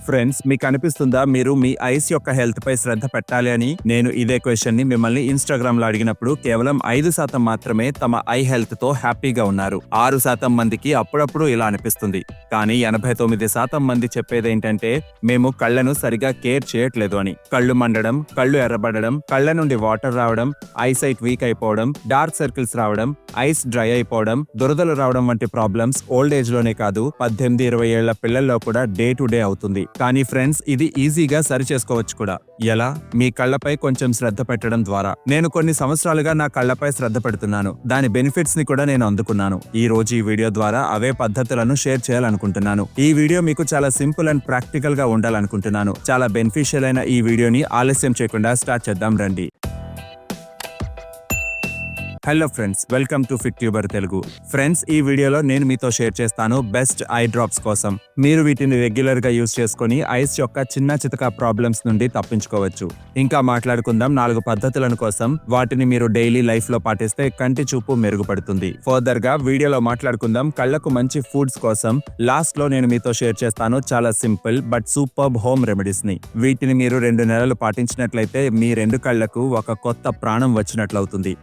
Friends, మీకు అనిపిస్తుందా మీరు మీ ఐస్ యొక్క హెల్త్ పై శ్రద్ధ పెట్టాలి అని? నేను ఇదే క్వశ్చన్ ని మిమ్మల్ని ఇన్స్టాగ్రామ్ లో అడిగినప్పుడు కేవలం 5% మాత్రమే తమ ఐ హెల్త్ తో హ్యాపీగా ఉన్నారు. 6% మందికి అప్పుడప్పుడు ఇలా అనిపిస్తుంది. కానీ 89% మంది చెప్పేది ఏంటంటే మేము కళ్ళను సరిగా కేర్ చేయట్లేదు అని. కళ్ళు మండడం, కళ్ళు ఎర్రబడడం, కళ్ళ నుండి వాటర్ రావడం, ఐసైట్ వీక్ అయిపోవడం, డార్క్ సర్కిల్స్ రావడం, ఐస్ డ్రై అయిపోవడం, దురదలు రావడం వంటి ప్రాబ్లమ్స్ ఓల్డ్ ఏజ్ లోనే కాదు 18-20 ఏళ్ల పిల్లల్లో కూడా డే టు డే అవుతుంది. కానీ ఫ్రెండ్స్, ఇది ఈజీగా సరి చేసుకోవచ్చు కూడా. ఎలా? మీ కళ్ళపై కొంచెం శ్రద్ధ పెట్టడం ద్వారా. నేను కొన్ని సంవత్సరాలుగా నా కళ్ళపై శ్రద్ధ పెడుతున్నాను. దాని బెనిఫిట్స్ ని కూడా నేను అందుకున్నాను. ఈ రోజు ఈ వీడియో ద్వారా అవే పద్ధతులను షేర్ చేయాలనుకుంటున్నాను. ఈ వీడియో మీకు చాలా సింపుల్ అండ్ ప్రాక్టికల్ గా ఉండాలనుకుంటున్నాను. చాలా బెనిఫిషియల్ అయిన ఈ వీడియోని ఆలస్యం చేయకుండా స్టార్ట్ చేద్దాం రండి. Hello friends, welcome to fit tuber Telugu. Friends, ఈ వీడియోలో నేను మీతో షేర్ చేస్తాను బెస్ట్ ఐ డ్రాప్స్ కోసం. మీరు వీటిని రెగ్యులర్ గా యూస్ చేసుకుని ఐస్ యొక్క చిన్న చితక ప్రాబ్లమ్స్ నుండి తప్పించుకోవచ్చు. ఇంకా మాట్లాడుకుందాం 4 పద్ధతులను కోసం. వాటిని మీరు డైలీ లైఫ్ లో పాటిస్తే కంటి చూపు మెరుగుపడుతుంది. ఫర్దర్ గా వీడియోలో మాట్లాడుకుందాం కళ్ళకు మంచి ఫుడ్స్ కోసం. లాస్ట్ లో నేను మీతో షేర్ చేస్తాను చాలా simple but superb home remedies ని. వీటిని మీరు 2 నెలలు పాటించినట్లయితే మీ 2 కళ్ళకు ఒక కొత్త ప్రాణం వచ్చినట్లవుతుంది.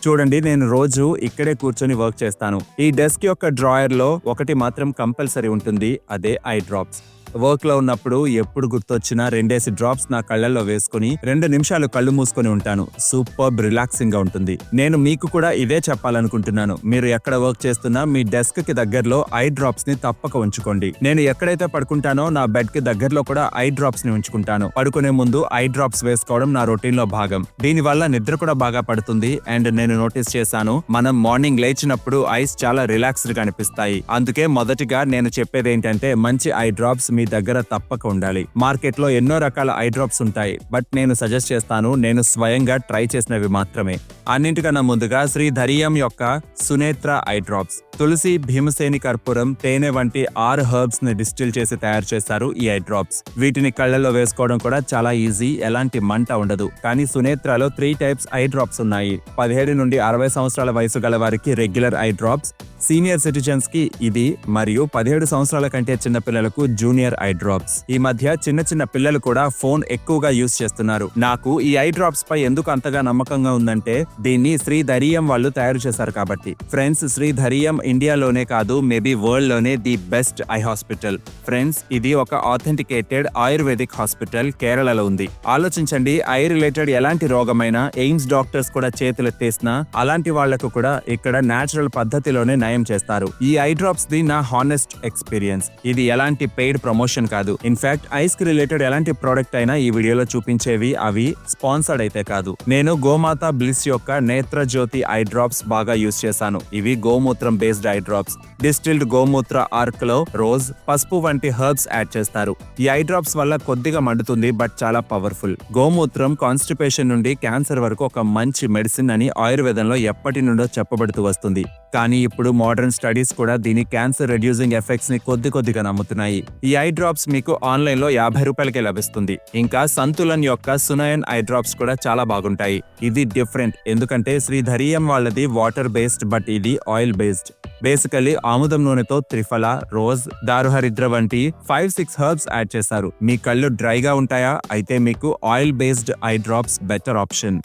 చూడండి, నేను రోజు ఇక్కడే కూర్చొని వర్క్ చేస్తాను. ఈ డెస్క్ యొక్క డ్రాయర్ లో ఒకటి మాత్రం కంపల్సరీ ఉంటుంది, అదే ఐ డ్రాప్స్. వర్క్ లో ఉన్నప్పుడు ఎప్పుడు గుర్తొచ్చినా 2 డ్రాప్స్ నా కళ్ళల్లో వేసుకుని 2 నిమిషాలు కళ్ళు మూసుకొని ఉంటాను. సూపర్ రిలాక్సింగ్ గా ఉంటుంది. నేను మీకు కూడా ఇదే చెప్పాలనుకుంటున్నాను. మీరు ఎక్కడ వర్క్ చేస్తున్నా మీ డెస్క్ కి దగ్గరలో ఐ డ్రాప్స్ ని తప్పక ఉంచుకోండి. నేను ఎక్కడైతే పడుకుంటానో నా బెడ్ కి దగ్గరలో కూడా ఐ డ్రాప్స్ ని ఉంచుకుంటాను. పడుకునే ముందు ఐ డ్రాప్స్ వేసుకోవడం నా రొటీన్ లో భాగం. దీని వల్ల నిద్ర కూడా బాగా పడుతుంది. అండ్ నేను నోటీస్ చేశాను, మనం మార్నింగ్ లేచినప్పుడు ఐస్ చాలా రిలాక్స్డ్ గా అనిపిస్తాయి. అందుకే మొదటిగా నేను చెప్పేది ఏంటంటే మంచి ఐ డ్రాప్స్ మీ దగ్గర తప్పక ఉండాలి. మార్కెట్ లో ఎన్నో రకాల ఐ డ్రాప్స్ ఉంటాయి, బట్ నేను సజెస్ట్ చేస్తాను నేను స్వయంగా ట్రై చేసినవి మాత్రమే. అన్నింటికన్నా ముందుగా శ్రీ ధరియం యొక్క సునేత్ర ఐ డ్రాప్స్. తులసి, భీమసేని కర్పూరం, తేనె వంటి 6 హెర్బ్స్ ని డిస్టిల్ చేసి తయారు చేస్తారు ఈ ఐ డ్రాప్స్. వీటిని కళ్ళల్లో వేసుకోవడం కూడా చాలా ఈజీ, ఎలాంటి మంట ఉండదు. కానీ సునేత్రలో 3 టైప్స్ ఐ డ్రాప్స్ ఉన్నాయి. 17 నుండి 60 సంవత్సరాల వయసు గల వారికి regular eye drops, senior citizens కి ఇది, మరియు 17 సంవత్సరాల కంటే చిన్న పిల్లలకు జూనియర్ ఐ డ్రాప్స్. ఈ మధ్య చిన్న పిల్లలు కూడా ఫోన్ ఎక్కువగా యూస్ చేస్తున్నారు. నాకు ఈ ఐ డ్రాప్స్ పై ఎందుకు అంతగా నమ్మకంగా ఉందంటే దీన్ని శ్రీ ధరియం వాళ్ళు తయారు చేశారు కాబట్టి. ఫ్రెండ్స్, శ్రీ ధరియం ఇండియాలోనే కాదు, మేబీ వరల్డ్ లోనే the best eye hospital. Friends, ఇది ఒక ఆథెంటికేటెడ్ ఆయుర్వేదిక్ హాస్పిటల్, కేరళలో ఉంది. ఆలోచించండి, ఐ రిలేటెడ్ ఎలాంటి రోగమైనా ఎయిమ్స్ డాక్టర్స్ కూడా చేతులెత్తేసినా అలాంటి వాళ్లకు కూడా ఇక్కడ నేచురల్ పద్ధతిలోనే నయం చేస్తారు. ఈ ఐ డ్రాప్స్ ది నా హానెస్ట్ ఎక్స్పీరియన్స్. ఇది ఎలాంటి పెయిడ్ ప్రమోషన్ కాదు. ఇన్ఫాక్ట్ ఐస్ కి రిలేటెడ్ ఎలాంటి ప్రోడక్ట్ అయినా ఈ వీడియోలో చూపించేవి అవి స్పాన్సర్డ్ అయితే కాదు. నేను గోమాత బ్లిస్ యొక్క నేత్ర జ్యోతి ఐ డ్రాప్స్ బాగా యూస్ చేశాను. ఇవి గోమూత్రం బేస్డ్ ఐ డ్రాప్స్. డిస్టిల్డ్ గోమూత్ర ఆర్క్ లో రోజ్, పసుపు వంటి హెర్బ్స్ యాడ్ చేస్తారు. ఈ ఐ డ్రాప్స్ వల్ల కొద్దిగా మండుతుంది, బట్ చాలా పవర్ఫుల్. గోమూత్రం కాన్స్టిపేషన్ నుండి క్యాన్సర్ వరకు ఒక మంచి మెడిసిన్ అని ఆయుర్వేదంలో ఎప్పటి నుండో చెప్పబడుతూ వస్తుంది. కానీ ఇప్పుడు మోడర్న్ స్టడీస్ కూడా దీని క్యాన్సర్ రెడ్యూసింగ్ ఎఫెక్ట్స్ ని కొద్దిగా నమ్ముతున్నాయి. ఈ ఐ డ్రాప్స్ మీకు ఆన్లైన్ లో 50 రూపాయలకే లభిస్తుంది. ఇంకా సంతులన్ యొక్క సునయన్ ఐ డ్రాప్స్ కూడా చాలా బాగుంటాయి. ఇది డిఫరెంట్, ఎందుకంటే శ్రీ ధరియం వాళ్ళది వాటర్ బేస్డ్, బట్ ఇది ఆయిల్ బేస్డ్. బేసికలీ ఆముదం నూనెతో త్రిఫల, రోజ్, దారుహరిద్ర వంటి 5-6 హెర్బ్స్ యాడ్ చేశారు. మీ కళ్ళు డ్రైగా ఉంటాయా? అయితే మీకు oil based eye drops better option.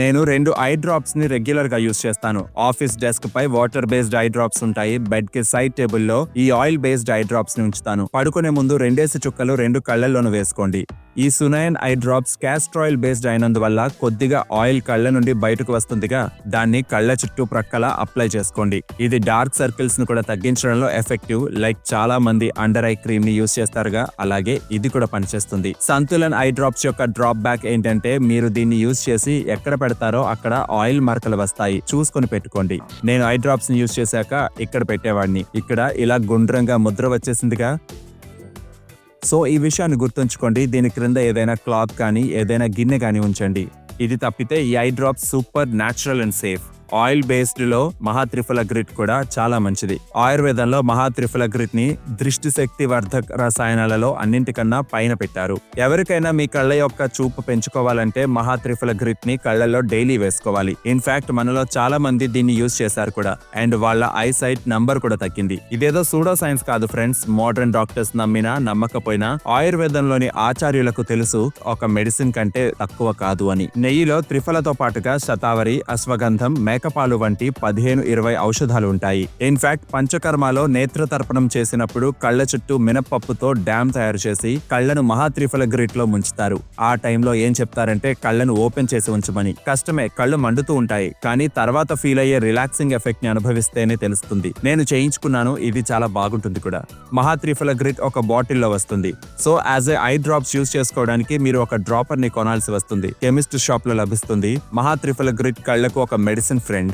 నేను 2 ఐ డ్రాప్స్ ని రెగ్యులర్ గా యూస్ చేస్తాను. ఆఫీస్ డెస్క్ పై వాటర్ బేస్డ్ ఐ డ్రాప్స్ ఉంటాయి. బెడ్ కి సైడ్ టేబుల్ లో ఈ ఆయిల్ బేస్డ్ ఐ డ్రాప్స్ ని ఉంచుతాను. పడుకునే ముందు 2 చుక్కలు 2 కళ్ళల్లోనూ వేసుకోండి. ఈ సునయన్ ఐ డ్రాప్స్ క్యాస్ట్రాయిల్ బేస్డ్ అయినందువల్ల కొద్దిగా ఆయిల్ కళ్ళ నుండి బయటకు వస్తుందిగా, దాన్ని కళ్ళ చుట్టూ ప్రక్కల అప్లై చేసుకోండి. ఇది డార్క్ సర్కిల్స్ ను కూడా తగ్గించడంలో ఎఫెక్టివ్. లైక్ చాలా మంది అండర్ ఐ క్రీమ్ ని యూస్ చేస్తారుగా, అలాగే ఇది కూడా పనిచేస్తుంది. సంతులన్ ఐ డ్రాప్స్ యొక్క డ్రాప్ బ్యాక్ ఏంటంటే మీరు దీన్ని యూస్ చేసి ఎక్కడ పెడతారో అక్కడ ఆయిల్ మరకలు వస్తాయి, చూసుకొని పెట్టుకోండి. నేను ఐ డ్రాప్స్ ని యూస్ చేశాక ఇక్కడ పెట్టేవాడిని. ఇక్కడ ఇలా గుండ్రంగా ముద్ర వచ్చేసిందిగా. సో ఈ విషయాన్ని గుర్తుంచుకోండి. దీని క్రింద ఏదైనా క్లాత్ కానీ ఏదైనా గిన్నె కానీ ఉంచండి. ఇది తప్పితే ఈ eye drops super natural and safe. Oil based లో మహాత్రిఫల గ్రిట్ కూడా చాలా మంచిది. ఆయుర్వేదంలో మహాత్రిఫల గ్రిట్ ని దృష్టి శక్తి వర్ధక రసాయనాలలో అన్నింటికన్నా పైన పెట్టారు. ఎవరికైనా మీ కళ్ళ యొక్క చూపు పెంచుకోవాలంటే మహాత్రిఫల గ్రిట్ ని కళ్ళల్లో డైలీ వేసుకోవాలి. ఇన్ఫాక్ట్ మనలో చాలా మంది దీన్ని యూజ్ చేశారు కూడా, అండ్ వాళ్ళ ఐ సైట్ నంబర్ కూడా తగ్గింది. ఇదేదో సూడో సైన్స్ కాదు ఫ్రెండ్స్. మోడర్న్ డాక్టర్స్ నమ్మినా నమ్మకపోయినా ఆయుర్వేదంలోని ఆచార్యులకు తెలుసు ఒక మెడిసిన్ కంటే తక్కువ కాదు అని. నెయ్యిలో త్రిఫలతో పాటుగా శతావరి, అశ్వగంధం, మేకపాలు వంటి 15-20 ఔషధాలు ఉంటాయి. ఇన్ఫాక్ట్ పంచకర్మలో నేత్రతర్పణం చేసినప్పుడు కళ్ళ చుట్టూ మినపప్పుతో డ్యామ్ తయారు చేసి కళ్ళను మహాత్రిఫల గ్రిట్ లో ముంచుతారు. ఆ టైంలో ఏం చెప్తారంటే కళ్ళను ఓపెన్ చేసి ఉంచమని. కష్టమే, కళ్ళు మండుతూ ఉంటాయి, కానీ తర్వాత ఫీల్ అయ్యే రిలాక్సింగ్ ఎఫెక్ట్ ని అనుభవిస్తేనే తెలుస్తుంది. నేను చేయించుకున్నాను, ఇది చాలా బాగుంటుంది కూడా. మహాత్రిఫల గ్రిట్ ఒక బాటిల్లో వస్తుంది. So as A eye drops use చేసుకోవడానికి మీరు ఒక డ్రాపర్ ని కొనాల్సి వస్తుంది. కెమిస్ట్ షాప్ లో లభిస్తుంది. మహాత్రిఫల గ్రిట్ కళ్ళకు ఒక మెడిసిన్ ఫ్రెండ్.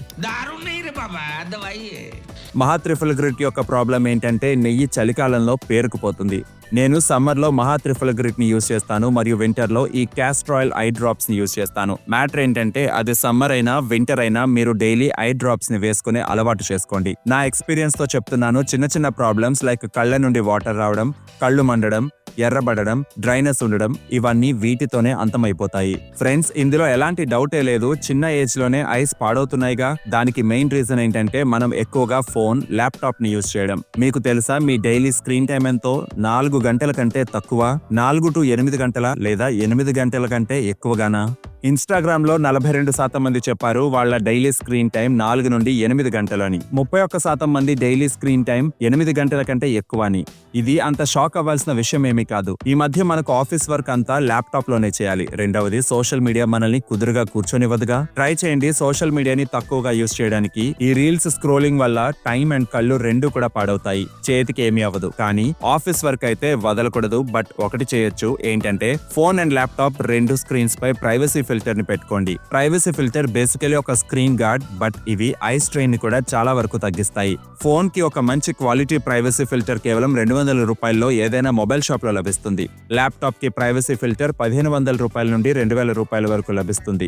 మహాత్రిఫల గ్రిట్ యొక్క ప్రాబ్లం ఏంటంటే నెయ్యి చలికాలంలో పేరుకుపోతుంది. నేను సమ్మర్ లో మహాత్రిఫల గ్రిట్ ని యూజ్ చేస్తాను మరియు వింటర్ లో ఈ క్యాస్టర్ ఆయిల్ ఐ డ్రాప్స్ ని యూజ్ చేస్తాను. మ్యాటర్ ఏంటంటే అది సమ్మర్ అయినా వింటర్ అయినా మీరు డైలీ ఐ డ్రాప్స్ ని వేసుకునే అలవాటు చేసుకోండి. నా ఎక్స్పీరియన్స్ తో చెప్తున్నాను. చిన్న చిన్న ప్రాబ్లమ్స్ లైక్ కళ్ళ నుండి వాటర్ రావడం, కళ్ళు మండడం, ఎర్రబడడం, డ్రైనెస్ ఉండడం, ఇవన్నీ వీటితోనే అంతమైపోతాయి. ఫ్రెండ్స్, ఇందులో ఎలాంటి డౌటే లేదు. చిన్న ఏజ్ లోనే ఐస్ పాడవుతున్నాయిగా. దానికి మెయిన్ రీజన్ ఏంటంటే మనం ఎక్కువగా ఫోన్, ల్యాప్టాప్ ని యూజ్ చేయడం. మీకు తెలుసా మీ డైలీ స్క్రీన్ టైం ఎంతో? 4 గంటల కంటే తక్కువ, 4 to 8 గంటల లేదా 8 గంటల కంటే ఎక్కువగానా? ఇన్స్టాగ్రామ్ లో 42% మంది చెప్పారు వాళ్ళ డైలీ స్క్రీన్ టైం 4 నుండి 8 గంటలని. 31% మంది డైలీ స్క్రీన్ టైం 8 గంటల కంటే ఎక్కువ అని. ఇది అంత షాక్ అవ్వాల్సిన విషయం ఏమీ కాదు. ఈ మధ్య మనకు ఆఫీస్ వర్క్ అంతా ల్యాప్టాప్ లోనే చేయాలి. రెండవది, సోషల్ మీడియా మనల్ని కుదురుగా కూర్చొనివ్వదుగా. ట్రై చేయండి సోషల్ మీడియాని తక్కువగా యూజ్ చేయడానికి. ఈ రీల్స్ స్క్రోలింగ్ వల్ల టైం అండ్ కళ్ళు రెండు కూడా పాడవుతాయి. చేతికి ఏమీ అవ్వదు, కానీ ఆఫీస్ వర్క్ అయితే వదలకూడదు. బట్ ఒకటి చేయొచ్చు, ఏంటంటే ఫోన్ అండ్ ల్యాప్టాప్ రెండు స్క్రీన్స్ పై ప్రైవసీ ఫిల్టర్ ని పెట్టుకోండి. ప్రైవసీ ఫిల్టర్ బేసికలీ ఒక స్క్రీన్ గార్డ్, బట్ ఇవి ఐ స్ట్రెయిన్ ని కూడా చాలా వరకు తగ్గిస్తాయి. ఫోన్ కి ఒక మంచి క్వాలిటీ ప్రైవసీ ఫిల్టర్ కేవలం 200 రూపాయల్లో ఏదైనా మొబైల్ షాప్ లో లభిస్తుంది. ల్యాప్టాప్ కి ప్రైవసీ ఫిల్టర్ 1500 రూపాయల నుండి 2000 రూపాయల వరకు లభిస్తుంది.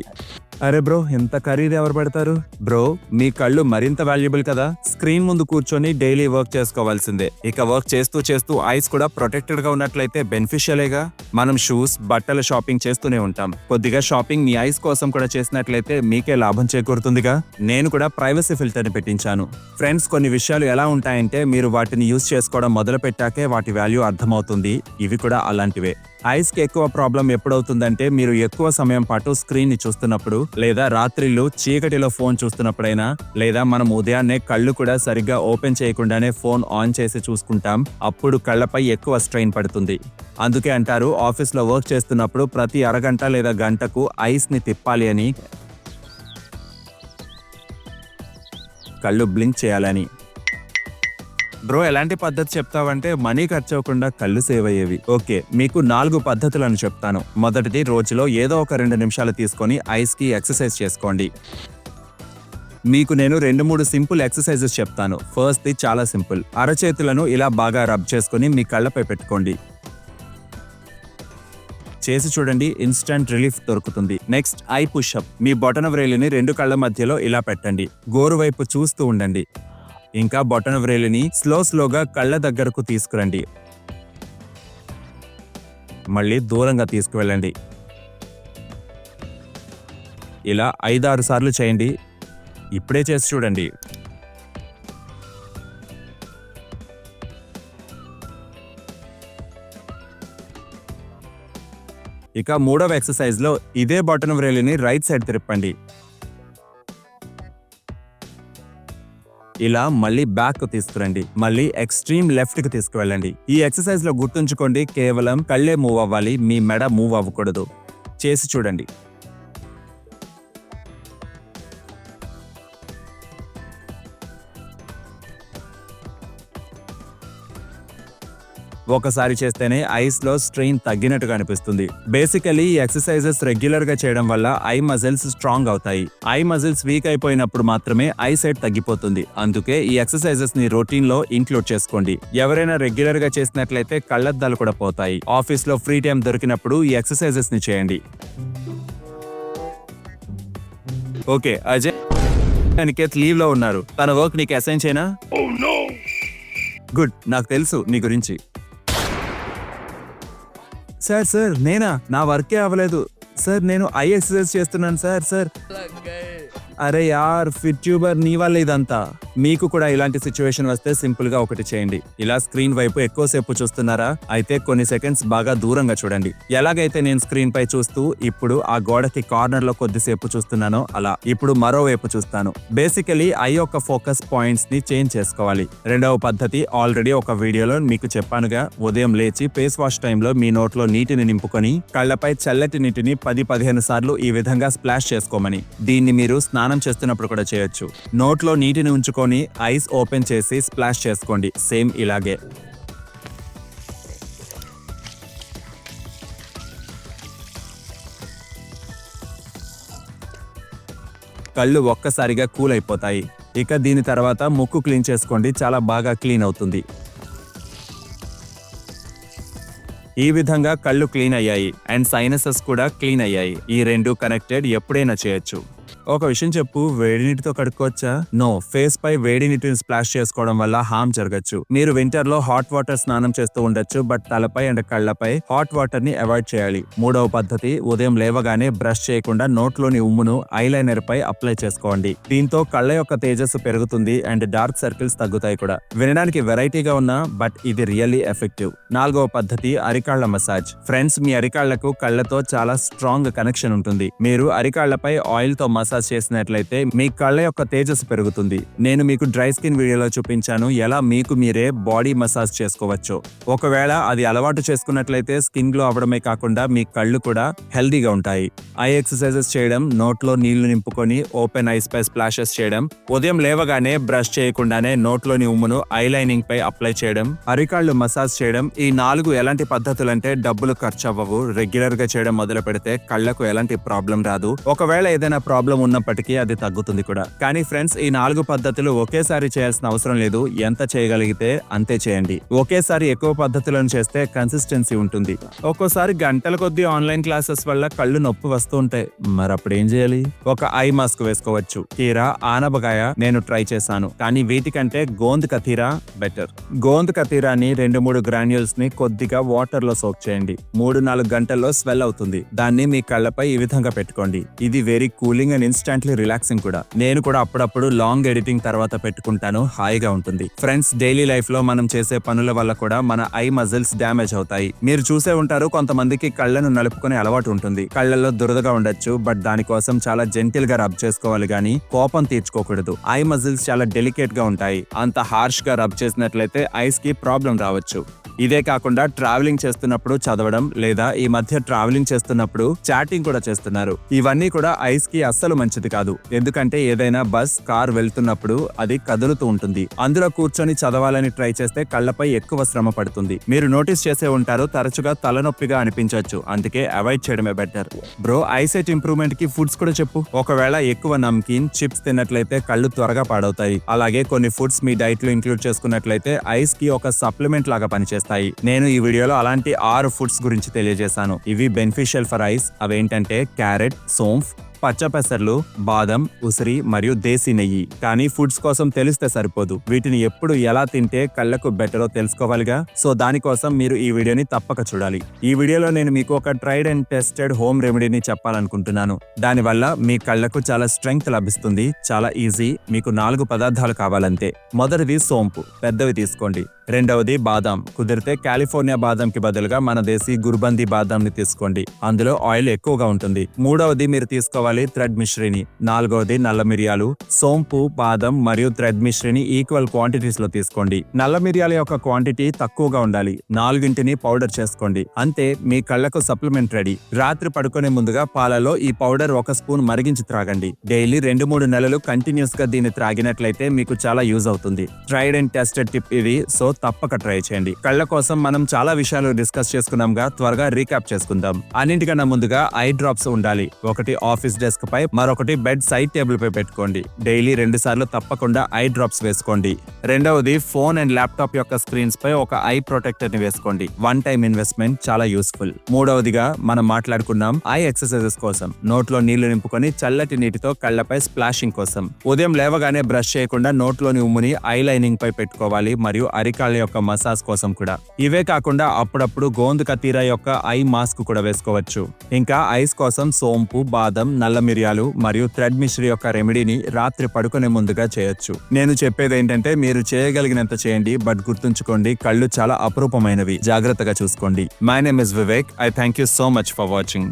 అరే బ్రో, ఎంత ఖరీదు ఎవరు పెడతారు బ్రో? మీ కళ్ళు మరింత వాల్యుబుల్ కదా. స్క్రీన్ ముందు కూర్చొని డైలీ వర్క్ చేసుకోవాల్సిందే. ఇక వర్క్ చేస్తూ చేస్తూ ఐస్ కూడా ప్రొటెక్టెడ్ గా ఉన్నట్లయితే బెనిఫిషియలేగా. మనం షూస్, బట్టల షాపింగ్ చేస్తూనే ఉంటాం. కొద్దిగా షాపింగ్ మీ ఐస్ కోసం కూడా చేసినట్లయితే మీకే లాభం చేకూరుతుందిగా. నేను కూడా ప్రైవసీ ఫిల్టర్ ని పెట్టించాను. ఫ్రెండ్స్, కొన్ని విషయాలు ఎలా ఉంటాయంటే మీరు వాటిని యూజ్ చేసుకోవడం మొదలు పెట్టాకే వాటి వాల్యూ అర్థమవుతుంది. ఇవి కూడా అలాంటివే. ఐస్ కి ఎక్కువ ప్రాబ్లం ఎప్పుడవుతుందంటే మీరు ఎక్కువ సమయం పాటు స్క్రీన్ ని చూస్తున్నప్పుడు, లేదా రాత్రిళ్ళు చీకటిలో ఫోన్ చూస్తున్నప్పుడైనా, లేదా మనం ఉదయాన్నే కళ్ళు కూడా సరిగ్గా ఓపెన్ చేయకుండానే ఫోన్ ఆన్ చేసి చూసుకుంటాం. అప్పుడు కళ్ళపై ఎక్కువ స్ట్రెయిన్ పడుతుంది. అందుకే అంటారు ఆఫీస్ లో వర్క్ చేస్తున్నప్పుడు ప్రతి అరగంట లేదా గంటకు ఐస్ ని తిప్పాలి అని, కళ్ళు బ్లింక్ చేయాలని. బ్రో, ఎలాంటి పద్ధతి చెప్తావంటే మనీ ఖర్చు అవ్వకుండా కళ్ళు సేవ్ అయ్యేవి. ఓకే, మీకు 4 పద్ధతులను చెప్తాను. మొదటిది, రోజులో ఏదో ఒక 2 నిమిషాలు తీసుకొని ఐస్ కి ఎక్సర్సైజ్ చేసుకోండి. మీకు నేను 2-3 సింపుల్ ఎక్సర్సైజెస్ చెప్తాను. ఫస్ట్ ది చాలా సింపుల్. అరచేతులను ఇలా బాగా రబ్ చేసుకుని మీ కళ్ళపై పెట్టుకోండి. చేసి చూడండి, ఇన్స్టంట్ రిలీఫ్ దొరుకుతుంది. Next, eye pushup. మీ బొటన వ్రేలిని 2 కళ్ళ మధ్యలో ఇలా పెట్టండి. గోరు వైపు చూస్తూ ఉండండి. ఇంకా బొటన వ్రేలిని స్లోగా కళ్ళ దగ్గరకు తీసుకురండి. మళ్ళీ దూరంగా తీసుకువెళ్ళండి. ఇలా 5-6 సార్లు చేయండి. ఇప్పుడే చేసి చూడండి. ఇక 3వ ఎక్సర్సైజ్ లో ఇదే బొటన వ్రేలిని రైట్ సైడ్ తిప్పండి. ఇలా మళ్ళీ బ్యాక్ కు తీసుకురండి. మళ్ళీ ఎక్స్ట్రీమ్ లెఫ్ట్ కి తీసుకువెళ్ళండి. ఈ ఎక్సర్సైజ్ లో గుర్తుంచుకోండి, కేవలం కళ్ళే మూవ్ అవ్వాలి, మీ మెడ మూవ్ అవ్వకూడదు. చేసి చూడండి. ఒకసారి చేస్తేనే ఐస్ లో స్ట్రెయిన్ తగ్గినట్టుగా అనిపిస్తుంది. బేసికలీ ఈ ఎక్సర్సైజెస్ రెగ్యులర్ గా చేయడం వల్ల ఐ మజిల్స్ స్ట్రాంగ్ అవుతాయి. ఐ మజిల్స్ వీక్ అయిపోయినప్పుడు మాత్రమే ఐ సైట్ తగ్గిపోతుంది. అందుకే ఈ ఎక్సర్సైజెస్ ని రొటీన్ లో ఇంక్లూడ్ చేసుకోండి. ఎవరైనా రెగ్యులర్ గా చేసినట్లయితే కళ్ళద్దాలు కూడా పోతాయి. ఆఫీస్ లో ఫ్రీ టైం దొరికినప్పుడు ఈ ఎక్సర్సైజెస్ ని చేయండి. ఓకే అజయ్. అనికేత్ లీవ్ లో ఉన్నారు. తన వర్క్ నీకు అసైన్ చేయనా? గుడ్, నాకు తెలుసు నీ గురించి. సార్ నేనా? నా వర్కే అవ్వలేదు సార్. నేను ఐ ఎక్సర్సైజ్ చేస్తున్నాను సార్. అరే యార్, ఫిట్ ట్యూబర్ నీ వల్ల ఇదంతా. మీకు కూడా ఇలాంటి సిచ్యువేషన్ వస్తే సింపుల్ గా ఒకటి చేయండి. ఇలా స్క్రీన్ వైపు ఎక్కువసేపు చూస్తున్నారా? అయితే కొన్ని సెకండ్స్ బాగా దూరంగా చూడండి. ఎలాగైతే నేను స్క్రీన్ పై చూస్తూ ఇప్పుడు ఆ గోడకి కార్నర్ లో కొద్దిసేపు చూస్తున్నానో అలా ఇప్పుడు మరోవైపు చూస్తాను. బేసికలీ ఐ యొక్క ఫోకస్ పాయింట్స్ ని చేంజ్ చేసుకోవాలి. రెండవ పద్ధతి ఆల్రెడీ ఒక వీడియోలో మీకు చెప్పానుగా. ఉదయం లేచి ఫేస్ వాష్ టైంలో మీ నోట్లో నీటిని నింపుకొని కళ్లపై చల్లటి నీటిని 10-15 సార్లు ఈ విధంగా స్ప్లాష్ చేసుకోమని. దీన్ని మీరు స్నానం చేస్తున్నప్పుడు కూడా చేయొచ్చు. నోట్లో నీటిని ఉంచుకొని ఐస్ ఓపెన్ చేసి స్ప్లాష్ చేసుకోండి. సేమ్ ఇలాగే. కళ్ళు ఒక్కసారిగా కూల్ అయిపోతాయి. ఇక దీని తర్వాత ముక్కు క్లీన్ చేసుకోండి. చాలా బాగా క్లీన్ అవుతుంది. ఈ విధంగా కళ్ళు క్లీన్ అయ్యాయి అండ్ సైనసెస్ కూడా క్లీన్ అయ్యాయి. ఈ రెండు కనెక్టెడ్ ఎప్పుడైనా చేయొచ్చు. ఒక విషయం చెప్పు, వేడి నీటితో కడుక్కోవచ్చా? నో, ఫేస్ పై వేడి నీటిని స్ప్లాష్ చేసుకోవడం వల్ల హార్మ్ జరగచ్చు. మీరు వింటర్ లో హాట్ వాటర్ స్నానం చేస్తూ ఉండొచ్చు, బట్ తలపై అండ్ కళ్లపై హాట్ వాటర్ ని అవాయిడ్ చేయాలి. మూడవ పద్ధతి, ఉదయం లేవగానే బ్రష్ చేయకుండా నోట్లోని ఉమ్మును ఐలైనర్ పై అప్లై చేసుకోండి. దీంతో కళ్ళ యొక్క తేజస్సు పెరుగుతుంది అండ్ డార్క్ సర్కిల్స్ తగ్గుతాయి కూడా. వినడానికి వెరైటీగా ఉన్నా బట్ ఇది రియల్లీ ఎఫెక్టివ్. నాలుగవ పద్ధతి, అరికాళ్ల మసాజ్. ఫ్రెండ్స్, మీ అరికాళ్లకు కళ్ళతో చాలా స్ట్రాంగ్ కనెక్షన్ ఉంటుంది. మీరు అరికాళ్లపై ఆయిల్ తో మసాజ్ చేసినట్లయితే మీ కళ్ళ యొక్క తేజస్సు పెరుగుతుంది. నేను మీకు డ్రై స్కిన్ వీడియోలో చూపించాను ఎలా మీకు మీరే బాడీ మసాజ్ చేసుకోవచ్చు. ఒకవేళ అది అలవాటు చేసుకున్నట్లయితే స్కిన్ గ్లో అవడమే కాకుండా మీ కళ్ళు కూడా హెల్దీగా ఉంటాయి. ఐ ఎక్సర్సైజెస్ చేయడం, నోట్లో నీళ్లు నింపుకొని ఓపెన్ ఐస్ పై స్ప్లాషెస్ చేయడం, ఉదయం లేవగానే బ్రష్ చేయకుండానే నోట్లోని ఉమ్మును ఐలైనింగ్ పై అప్లై చేయడం, అరికాళ్లు మసాజ్ చేయడం. ఈ 4 ఎలాంటి పద్ధతులంటే డబ్బులు ఖర్చు అవ్వవు. రెగ్యులర్ గా చేయడం మొదలు పెడితే కళ్లకు ఎలాంటి ప్రాబ్లం రాదు. ఒకవేళ ఏదైనా ప్రాబ్లం ఉన్నప్పటికీ అది తగ్గుతుంది కూడా. కానీ ఫ్రెండ్స్, ఈ 4 పద్ధతులు ఒకేసారి చేయాల్సిన అవసరం లేదు. ఎంత చేయగలిగితే అంతే చేయండి. ఒకేసారి ఎక్కువ పద్ధతులను చేస్తే కన్సిస్టెన్సీ ఉంటుంది. ఒక్కోసారి గంటల కొద్దీ ఆన్లైన్ క్లాసెస్ వల్ల కళ్ళు నొప్పి వస్తూ ఉంటాయి. మరి అప్పుడు ఏం చేయాలి? ఒక ఐ మాస్క్ వేసుకోవచ్చు. కీరా, ఆనబకాయ నేను ట్రై చేశాను, కానీ వీటికంటే గోంద్ కతీరా బెటర్. గోంద్ కతీరాని 2-3 గ్రాన్యూల్స్ ని కొద్దిగా వాటర్ లో సోక్ చేయండి. 3-4 గంటల్లో స్వెల్ అవుతుంది. దాన్ని మీ కళ్ళపై ఈ విధంగా పెట్టుకోండి. ఇది very cooling and instantly relaxing కూడా. నేను కూడా అప్పుడప్పుడు లాంగ్ ఎడిటింగ్ తర్వాత పెట్టుకుంటాను. హాయిగా ఉంటుంది. ఫ్రెండ్స్, డైలీ లైఫ్ లో మనం చేసే పనుల వల్ల కూడా మన ఐ మజిల్స్ డ్యామేజ్ అవుతాయి. మీరు చూసే ఉంటారు, కొంతమందికి కళ్ళను నలుపుకునే అలవాటు ఉంటుంది. కళ్ళల్లో దురదగా ఉండొచ్చు, బట్ దానికోసం చాలా జెంటిల్ గా రబ్ చేసుకోవాలి గానీ కోపం తీర్చుకోకూడదు. ఐ మజిల్స్ చాలా డెలికేట్ గా ఉంటాయి. అంత హార్ష్ గా రబ్ చేసినట్లయితే ఐస్ కి ప్రాబ్లం రావచ్చు. ఇదే కాకుండా ట్రావెలింగ్ చేస్తున్నప్పుడు చదవడం, లేదా ఈ మధ్య ట్రావెలింగ్ చేస్తున్నప్పుడు చాటింగ్ కూడా చేస్తున్నారు. ఇవన్నీ కూడా ఐస్ కి అస్సలు మంచిది కాదు. ఎందుకంటే ఏదైనా బస్, కార్ వెళ్తున్నప్పుడు అది కదులుతూ ఉంటుంది. అందులో కూర్చొని చదవాలని ట్రై చేస్తే కళ్ళపై ఎక్కువ శ్రమ పడుతుంది. మీరు నోటీస్ చేసే ఉంటారు, తరచుగా తలనొప్పిగా అనిపించవచ్చు. అందుకే అవాయిడ్ చేయడమే బెటర్. బ్రో, ఐసైట్ ఇంప్రూవ్మెంట్ కి ఫుడ్స్ కూడా చెప్పు. ఒకవేళ ఎక్కువ నమ్కీన్, చిప్స్ తిన్నట్లయితే కళ్ళు త్వరగా పాడవుతాయి. అలాగే కొన్ని ఫుడ్స్ మీ డైట్ లో ఇంక్లూడ్ చేసుకున్నట్లయితే ఐస్ కి ఒక సప్లిమెంట్ లాగా పనిచేస్తాయి. నేను ఈ వీడియోలో అలాంటి 6 ఫుడ్స్ గురించి తెలియజేశాను. ఇవి బెనిఫిషియల్ ఫర్ ఐస్. అవేంటంటే క్యారెట్, సోంఫ్, పచ్చపెసర్లు, బాదం, ఉసిరి మరియు దేశీ నెయ్యి. కానీ ఫుడ్స్ కోసం తెలిస్తే సరిపోదు. వీటిని ఎప్పుడు ఎలా తింటే కళ్ళకు బెటరో తెలుసుకోవాలిగా. సో దానికోసం మీరు ఈ వీడియోని తప్పక చూడాలి. ఈ వీడియోలో నేను మీకు ఒక ట్రైడ్ అండ్ టెస్టెడ్ హోమ్ రెమెడీని చెప్పాలనుకుంటున్నాను. దానివల్ల మీ కళ్ళకు చాలా స్ట్రెంగ్త్ లభిస్తుంది. చాలా ఈజీ. మీకు 4 పదార్థాలు కావాలంతే. మొదటిది సోంపు, పెద్దవి తీసుకోండి. రెండవది బాదాం. కుదిరితే కాలిఫోర్నియా బాదంకి బదులుగా మన దేశీ గుర్బంది బాదాంని తీసుకోండి. అందులో ఆయిల్ ఎక్కువగా ఉంటుంది. మూడవది మీరు తీసుకోవాలి థ్రెడ్ మిశ్రిని. నాలుగవది నల్ల మిరియాలు. సోంపు, బాదం మరియు థ్రెడ్ మిశ్రిని ఈక్వల్ క్వాంటిటీస్ లో తీసుకోండి. నల్ల మిరియాల యొక్క క్వాంటిటీ తక్కువగా ఉండాలి. 4ని పౌడర్ చేసుకోండి. అంతే, మీ కళ్ళకు సప్లిమెంట్ రెడీ. రాత్రి పడుకునే ముందుగా పాలలో ఈ పౌడర్ 1 స్పూన్ మరిగించి త్రాగండి. డైలీ 2-3 నెలలు కంటిన్యూస్ గా దీన్ని త్రాగినట్లయితే మీకు చాలా యూజ్ అవుతుంది. ట్రైడ్ అండ్ టెస్టెడ్ టిప్ ఇది. సో తప్పక ట్రై చేయండి. కళ్ళ కోసం మనం చాలా విషయాలు డిస్కస్ చేసుకున్నాంగా, త్వరగా రీక్యాప్ చేసుకుందాం. అన్నింటికన్నా ముందుగా ఐ డ్రాప్స్ ఉండాలి. ఒకటి ఆఫీస్ డెస్క్ పై, మరొకటి బెడ్ సైడ్ టేబుల్ పై పెట్టుకోండి. డైలీ 2 సార్లు తప్పకుండా ఐ డ్రాప్స్ వేసుకోండి. రెండవది, ఫోన్ అండ్ ల్యాప్టాప్ యొక్క స్క్రీన్స్ పై ఒక ఐ ప్రొటెక్టర్ ని వేసుకోండి. 1 టైం ఇన్వెస్ట్మెంట్, చాలా యూస్ఫుల్. మూడవదిగా మనం మాట్లాడుకున్నాం ఐ ఎక్సర్సైజెస్ కోసం. నోట్లో నీళ్లు నింపుకొని చల్లటి నీటితో కళ్ళపై స్ప్లాషింగ్ కోసం. ఉదయం లేవగానే బ్రష్ చేయకుండా నోట్లోని ఉమ్ముని ఐ లైనింగ్ పై పెట్టుకోవాలి, మరియు అరికాళ్ళ యొక్క మసాజ్ కోసం కూడా. ఇవే కాకుండా అప్పుడప్పుడు గోందు కతీరా యొక్క ఐ మాస్క్ కూడా వేసుకోవచ్చు. ఇంకా ఐస్ కోసం సోంపు, బాదం, నల్ల మిరియాలు మరియు థ్రెడ్ మిశ్రీ యొక్క రెమెడీని రాత్రి పడుకునే ముందుగా చేయొచ్చు. నేను చెప్పేది ఏంటంటే, మీరు చేయగలిగినంత చేయండి, బట్ గుర్తుంచుకోండి, కళ్ళు చాలా అపురూపమైనవి. జాగ్రత్తగా చూసుకోండి. My name is Vivek. I thank you so much for watching.